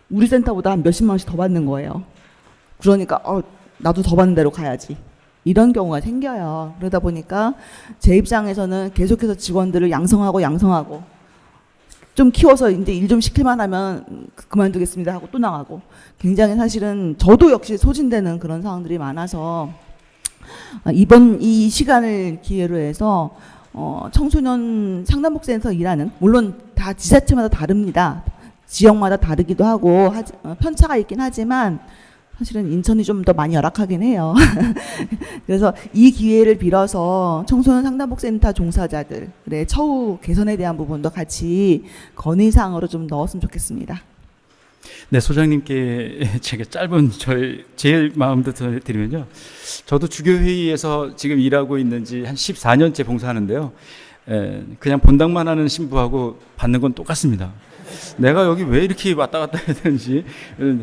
우리 센터보다 한 몇십만 원씩 더 받는 거예요. 그러니까 나도 더 받는 데로 가야지. 이런 경우가 생겨요. 그러다 보니까 제 입장에서는 계속해서 직원들을 양성하고 좀 키워서 이제 일 좀 시킬만 하면 그만두겠습니다 하고 또 나가고, 굉장히 사실은 저도 역시 소진되는 그런 상황들이 많아서, 이번 이 시간을 기회로 해서 청소년 상담복지센터 일하는, 물론 다 지자체마다 다릅니다. 지역마다 다르기도 하고 편차가 있긴 하지만 사실은 인천이 좀 더 많이 열악하긴 해요. 그래서 이 기회를 빌어서 청소년 상담복지센터 종사자들의 처우 개선에 대한 부분도 같이 건의사항으로 좀 넣었으면 좋겠습니다. 네, 소장님께 제가 짧은 제 마음도 드리면요. 저도 주교회의에서 지금 일하고 있는지 한 14년째 봉사하는데요. 그냥 본당만 하는 신부하고 받는 건 똑같습니다. 내가 여기 왜 이렇게 왔다 갔다 해야 되는지.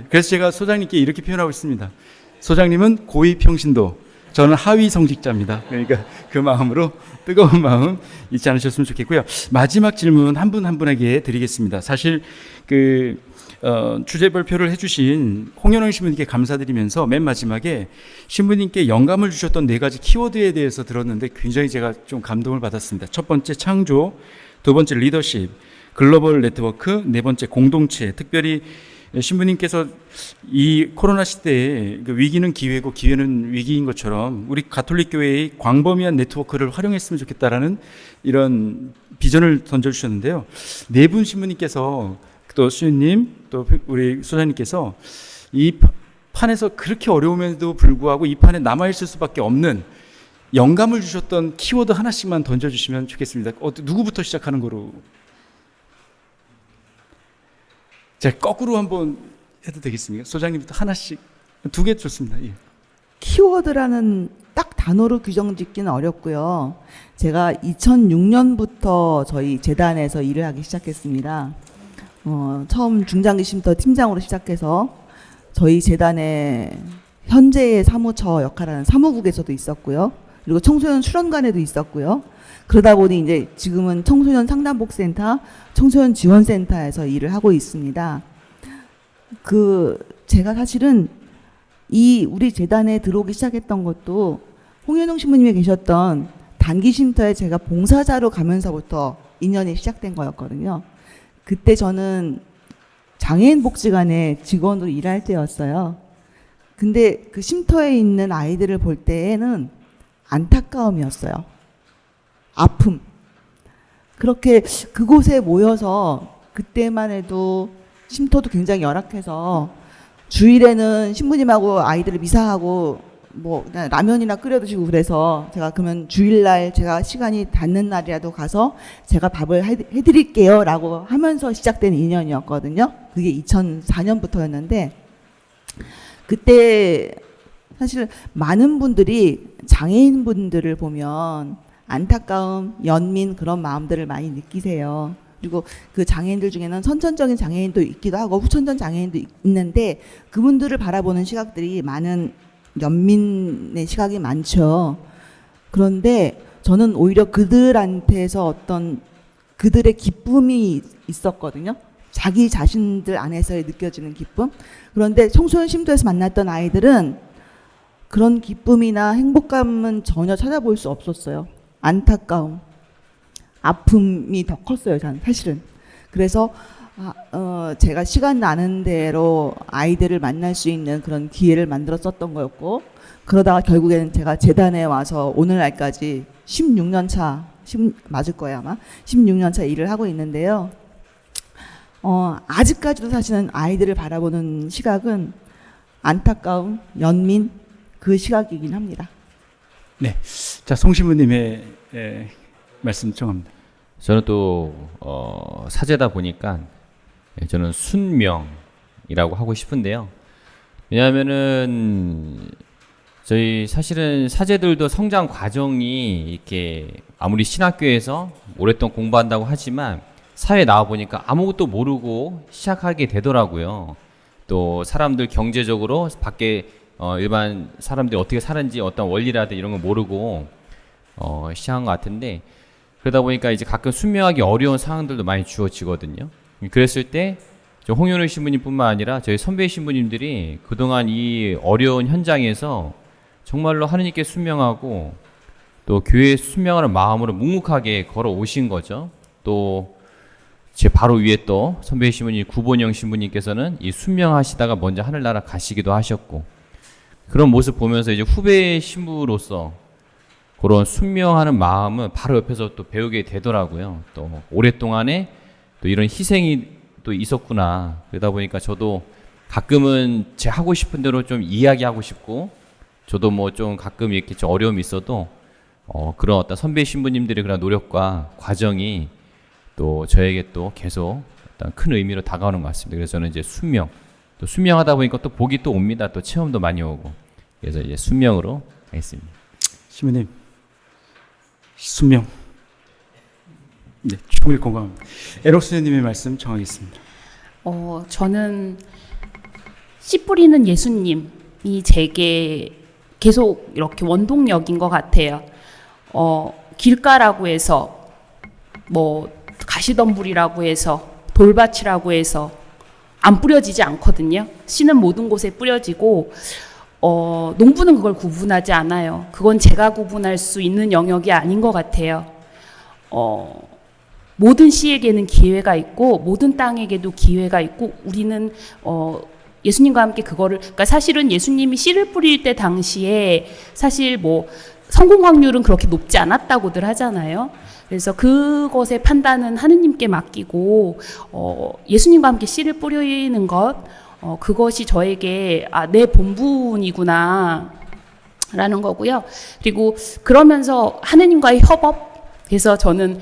그래서 제가 소장님께 이렇게 표현하고 있습니다. 소장님은 고위 평신도, 저는 하위 성직자입니다. 그러니까 그 마음으로, 뜨거운 마음 잊지 않으셨으면 좋겠고요. 마지막 질문 한 분 한 분에게 드리겠습니다. 사실 주제 발표를 해주신 홍현영 신부님께 감사드리면서 맨 마지막에 신부님께 영감을 주셨던 4가지 키워드에 대해서 들었는데 굉장히 제가 좀 감동을 받았습니다. 첫 번째 창조, 두 번째 리더십, 글로벌 네트워크, 네 번째 공동체. 특별히 신부님께서 이 코로나 시대에 위기는 기회고 기회는 위기인 것처럼 우리 가톨릭 교회의 광범위한 네트워크를 활용했으면 좋겠다라는 이런 비전을 던져주셨는데요. 4분 신부님께서, 또 수연님, 또 우리 소장님께서 이 판에서 그렇게 어려움에도 불구하고 이 판에 남아있을 수밖에 없는 영감을 주셨던 키워드 하나씩만 던져주시면 좋겠습니다. 누구부터 시작하는 거로? 자, 거꾸로 한번 해도 되겠습니까? 소장님부터 하나씩, 2개 좋습니다. 예. 키워드라는 딱 단어로 규정 짓기는 어렵고요. 제가 2006년부터 저희 재단에서 일을 하기 시작했습니다. 처음 중장기 쉼터 팀장으로 시작해서 저희 재단의 현재의 사무처 역할하는 사무국에서도 있었고요. 그리고 청소년 수련관에도 있었고요. 그러다 보니 이제 지금은 청소년 상담복지센터, 청소년 지원센터에서 일을 하고 있습니다. 제가 사실은 우리 재단에 들어오기 시작했던 것도 홍현웅 신부님이 계셨던 단기 쉼터에 제가 봉사자로 가면서부터 인연이 시작된 거였거든요. 그때 저는 장애인 복지관의 직원으로 일할 때였어요. 근데 그 쉼터에 있는 아이들을 볼 때에는 안타까움이었어요. 아픔. 그렇게 그곳에 모여서, 그때만 해도 쉼터도 굉장히 열악해서 주일에는 신부님하고 아이들을 미사하고 뭐 그냥 라면이나 끓여 드시고, 그래서 제가 그러면 주일날 제가 시간이 닿는 날이라도 가서 제가 밥을 해드릴게요 라고 하면서 시작된 인연이었거든요. 그게 2004년부터였는데, 그때 사실 많은 분들이 장애인 분들을 보면 안타까움, 연민, 그런 마음들을 많이 느끼세요. 그리고 그 장애인들 중에는 선천적인 장애인도 있기도 하고 후천적 장애인도 있는데, 그분들을 바라보는 시각들이 많은 연민의 시각이 많죠. 그런데 저는 오히려 그들한테서 어떤 그들의 기쁨이 있었거든요. 자기 자신들 안에서의 느껴지는 기쁨. 그런데 청소년 쉼터에서 만났던 아이들은 그런 기쁨이나 행복감은 전혀 찾아볼 수 없었어요. 안타까움, 아픔이 더 컸어요, 저는 사실은. 그래서 제가 시간 나는 대로 아이들을 만날 수 있는 그런 기회를 만들었었던 거였고, 그러다가 결국에는 제가 재단에 와서 오늘날까지 16년 차, 맞을 거예요 아마, 16년 차 일을 하고 있는데요. 아직까지도 사실은 아이들을 바라보는 시각은 안타까움, 연민, 그 시각이긴 합니다. 네, 자, 송신부님의 말씀 청합니다. 저는 또 사제다 보니까 저는 순명이라고 하고 싶은데요. 왜냐하면은 저희 사실은 사제들도 성장 과정이 이렇게 아무리 신학교에서 오랫동안 공부한다고 하지만 사회에 나와 보니까 아무것도 모르고 시작하게 되더라고요. 또 사람들 경제적으로 밖에 일반 사람들이 어떻게 사는지 어떤 원리라든 이런 거 모르고 시작한 것 같은데, 그러다 보니까 이제 가끔 순명하기 어려운 상황들도 많이 주어지거든요. 그랬을 때 홍윤희 신부님뿐만 아니라 저희 선배 신부님들이 그동안 이 어려운 현장에서 정말로 하느님께 순명하고 또 교회에 순명하는 마음으로 묵묵하게 걸어오신 거죠. 또 제 바로 위에 또 선배 신부님 구본영 신부님께서는 이 순명하시다가 먼저 하늘나라 가시기도 하셨고, 그런 모습 보면서 이제 후배 신부로서 그런 순명하는 마음은 바로 옆에서 또 배우게 되더라고요. 또 오랫동안에 또 이런 희생이 또 있었구나. 그러다 보니까 저도 가끔은 제 하고 싶은 대로 좀 이야기하고 싶고, 저도 뭐 좀 가끔 이렇게 좀 어려움이 있어도 그런 어떤 선배 신부님들의 그런 노력과 과정이 또 저에게 또 계속 어떤 큰 의미로 다가오는 것 같습니다. 그래서 저는 이제 순명, 또 순명하다 보니까 또 복이 또 옵니다. 또 체험도 많이 오고. 그래서 이제 순명으로 하겠습니다. 신부님, 순명. 네, 충분히 공감합니다. 에녹스님의 말씀 정하겠습니다. 저는 씨 뿌리는 예수님이 제게 계속 이렇게 원동력인 것 같아요. 길가라고 해서 뭐 가시덤불이라고 해서 돌밭이라고 해서 안 뿌려지지 않거든요. 씨는 모든 곳에 뿌려지고 농부는 그걸 구분하지 않아요. 그건 제가 구분할 수 있는 영역이 아닌 것 같아요. 모든 씨에게는 기회가 있고 모든 땅에게도 기회가 있고, 우리는 예수님과 함께 그거를, 그러니까 사실은 예수님이 씨를 뿌릴 때 당시에 사실 뭐 성공 확률은 그렇게 높지 않았다고들 하잖아요. 그래서 그것의 판단은 하느님께 맡기고 예수님과 함께 씨를 뿌리는 것, 그것이 저에게 내 본분이구나 라는 거고요. 그리고 그러면서 하느님과의 협업, 그래서 저는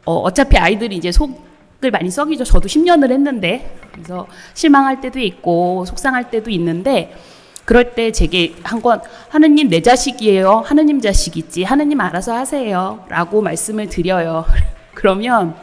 어차피 아이들이 이제 속을 많이 썩이죠. 저도 10년을 했는데, 그래서 실망할 때도 있고 속상할 때도 있는데, 그럴 때 제게 한 건, 하느님 내 자식이에요. 하느님 자식이지. 하느님 알아서 하세요. 라고 말씀을 드려요. 그러면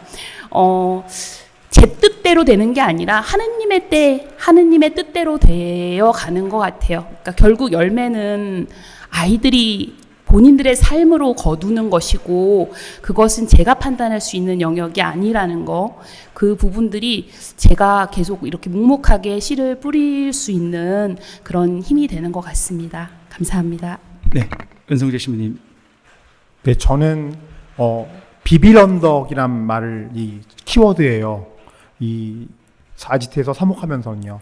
제 뜻대로 되는 게 아니라 하느님의 뜻대로 되어 가는 것 같아요. 그러니까 결국 열매는 아이들이 본인들의 삶으로 거두는 것이고, 그것은 제가 판단할 수 있는 영역이 아니라는 거, 그 부분들이 제가 계속 이렇게 묵묵하게 씨를 뿌릴 수 있는 그런 힘이 되는 것 같습니다. 감사합니다. 네, 은성재 신부님. 네, 저는 비빌 언덕이란 말을 이 키워드예요. 이 아지트에서 사목하면서는요.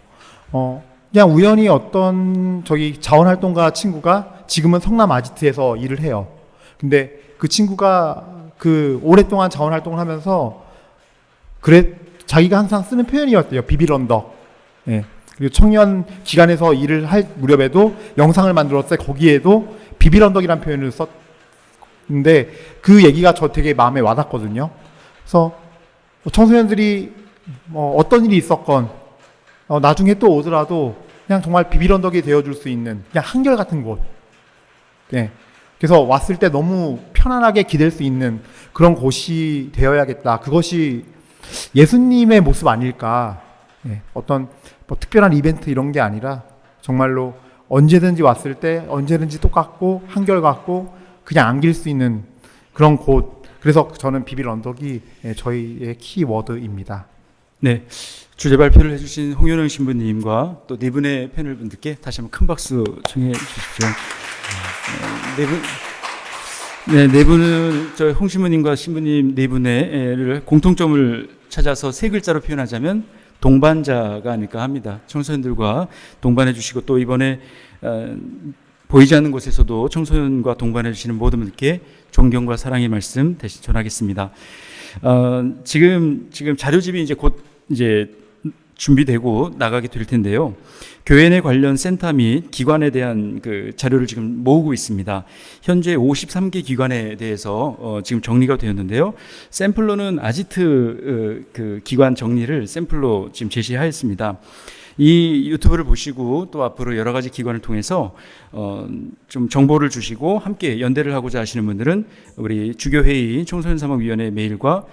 그냥 우연히 어떤 저기 자원활동가 친구가 지금은 성남 아지트에서 일을 해요. 근데 그 친구가 그 오랫동안 자원활동을 하면서 자기가 항상 쓰는 표현이었대요. 비빌 언덕. 예. 그리고 청년 기관에서 일을 할 무렵에도 영상을 만들었을 때 거기에도 비빌 언덕이라는 표현을 썼는데, 그 얘기가 저 되게 마음에 와닿거든요. 그래서 청소년들이 어떤 일이 있었건 나중에 또 오더라도 그냥 정말 비빌 언덕이 되어줄 수 있는 그냥 한결같은 곳. 네. 그래서 왔을 때 너무 편안하게 기댈 수 있는 그런 곳이 되어야겠다. 그것이 예수님의 모습 아닐까. 네. 어떤 뭐 특별한 이벤트 이런 게 아니라 정말로 언제든지 왔을 때 언제든지 똑같고 한결같고 그냥 안길 수 있는 그런 곳. 그래서 저는 비빌 언덕이 저희의 키워드입니다. 네, 주제 발표를 해주신 홍윤영 신부님과 또 네 분의 패널 분들께 다시 한번 큰 박수 청해 주십시오. 네 분은 저희 홍 신부님과 신부님 네 분의 공통점을 찾아서 세 글자로 표현하자면 동반자가 아닐까 합니다. 청소년들과 동반해 주시고, 또 이번에 보이지 않는 곳에서도 청소년과 동반해 주시는 모든 분들께 존경과 사랑의 말씀 대신 전하겠습니다. 지금 자료집이 이제 곧 이제 준비되고 나가게 될 텐데요. 교회 내 관련 센터 및 기관에 대한 그 자료를 지금 모으고 있습니다. 현재 53개 기관에 대해서 지금 정리가 되었는데요. 샘플로는 아지트 그 기관 정리를 샘플로 지금 제시하였습니다. 이 유튜브를 보시고 또 앞으로 여러 가지 기관을 통해서 좀 정보를 주시고 함께 연대를 하고자 하시는 분들은 우리 주교회의 청소년사목위원회 메일과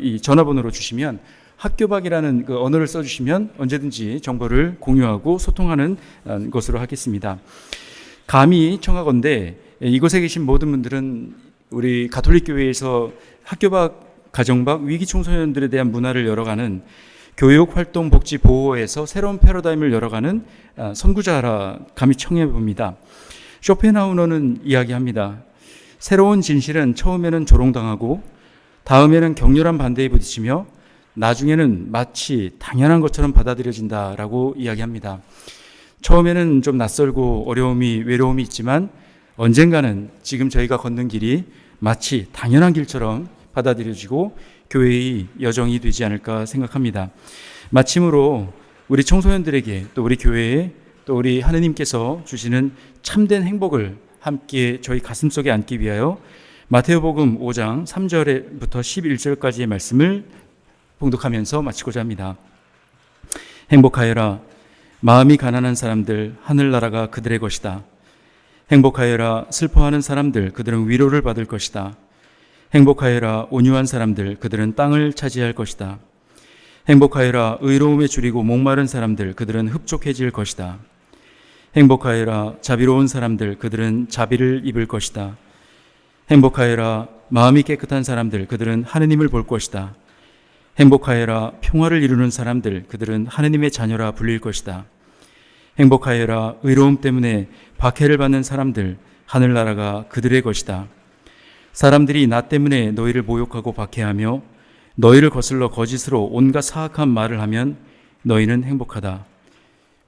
이 전화번호로 주시면 학교박이라는 그 언어를 써주시면 언제든지 정보를 공유하고 소통하는 것으로 하겠습니다. 감히 청하건대 이곳에 계신 모든 분들은 우리 가톨릭 교회에서 학교박, 가정박, 위기 청소년들에 대한 문화를 열어가는 교육활동 복지 보호에서 새로운 패러다임을 열어가는 선구자라 감히 청해 봅니다. 쇼펜하우너는 이야기합니다. 새로운 진실은 처음에는 조롱당하고 다음에는 격렬한 반대에 부딪히며 나중에는 마치 당연한 것처럼 받아들여진다라고 이야기합니다. 처음에는 좀 낯설고 어려움이, 외로움이 있지만 언젠가는 지금 저희가 걷는 길이 마치 당연한 길처럼 받아들여지고 교회의 여정이 되지 않을까 생각합니다. 마침으로 우리 청소년들에게 또 우리 교회에 또 우리 하느님께서 주시는 참된 행복을 함께 저희 가슴속에 안기 위하여 마테오복음 5장 3절부터 11절까지의 말씀을 봉독하면서 마치고자 합니다. 행복하여라. 마음이 가난한 사람들, 하늘나라가 그들의 것이다. 행복하여라. 슬퍼하는 사람들, 그들은 위로를 받을 것이다. 행복하여라. 온유한 사람들, 그들은 땅을 차지할 것이다. 행복하여라. 의로움에 줄이고 목마른 사람들, 그들은 흡족해질 것이다. 행복하여라. 자비로운 사람들, 그들은 자비를 입을 것이다. 행복하여라. 마음이 깨끗한 사람들, 그들은 하느님을 볼 것이다. 행복하여라. 평화를 이루는 사람들, 그들은 하느님의 자녀라 불릴 것이다. 행복하여라. 의로움 때문에 박해를 받는 사람들, 하늘나라가 그들의 것이다. 사람들이 나 때문에 너희를 모욕하고 박해하며 너희를 거슬러 거짓으로 온갖 사악한 말을 하면 너희는 행복하다.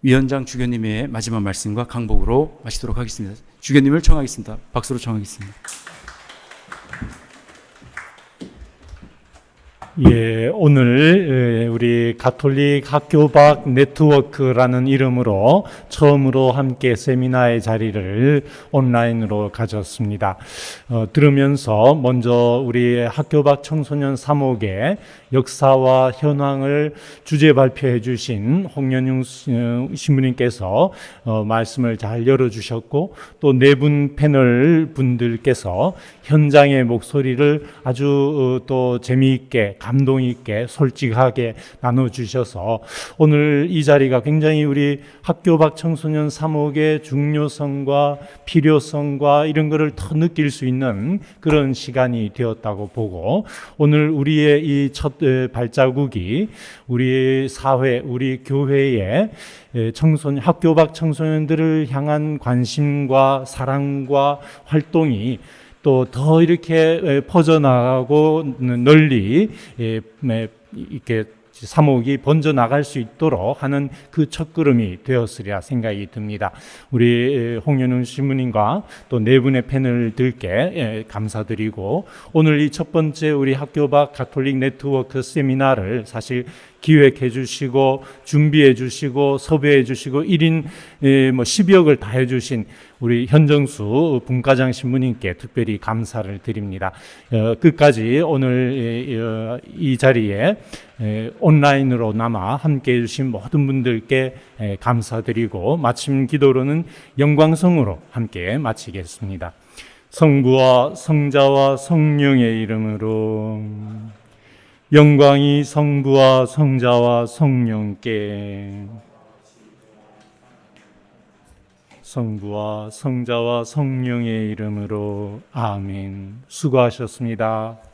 위원장 주교님의 마지막 말씀과 강복으로 마치도록 하겠습니다. 주교님을 청하겠습니다. 박수로 청하겠습니다. 예, 오늘 우리 가톨릭 학교박 네트워크라는 이름으로 처음으로 함께 세미나의 자리를 온라인으로 가졌습니다. 들으면서 먼저 우리 학교박 청소년 사목의 역사와 현황을 주제 발표해 주신 홍연웅 신부님께서 말씀을 잘 열어주셨고 또 네 분 패널 분들께서 현장의 목소리를 아주 또 재미있게 감동 있게 솔직하게 나눠주셔서 오늘 이 자리가 굉장히 우리 학교박 청소년 사목의 중요성과 필요성과 이런 것을 더 느낄 수 있는 그런 시간이 되었다고 보고 오늘 우리의 이 첫 발자국이 우리 사회, 우리 교회의 학교박 청소년들을 향한 관심과 사랑과 활동이 또 더 이렇게 퍼져나가고 널리 이렇게 사목이 번져 나갈 수 있도록 하는 그 첫걸음이 되었으리라 생각이 듭니다. 우리 홍연웅 신부님과 또 네 분의 패널들께 감사드리고 오늘 이 첫 번째 우리 학교박 가톨릭 네트워크 세미나를 사실 기획해 주시고 준비해 주시고 섭외해 주시고 1인 10역을 다 해주신 우리 현정수 분과장 신부님께 특별히 감사를 드립니다. 끝까지 오늘 이 자리에 온라인으로나마 함께해 주신 모든 분들께 감사드리고 마침 기도로는 영광성으로 함께 마치겠습니다. 성부와 성자와 성령의 이름으로 영광이 성부와 성자와 성령께 성부와 성자와 성령의 이름으로 아멘. 수고하셨습니다.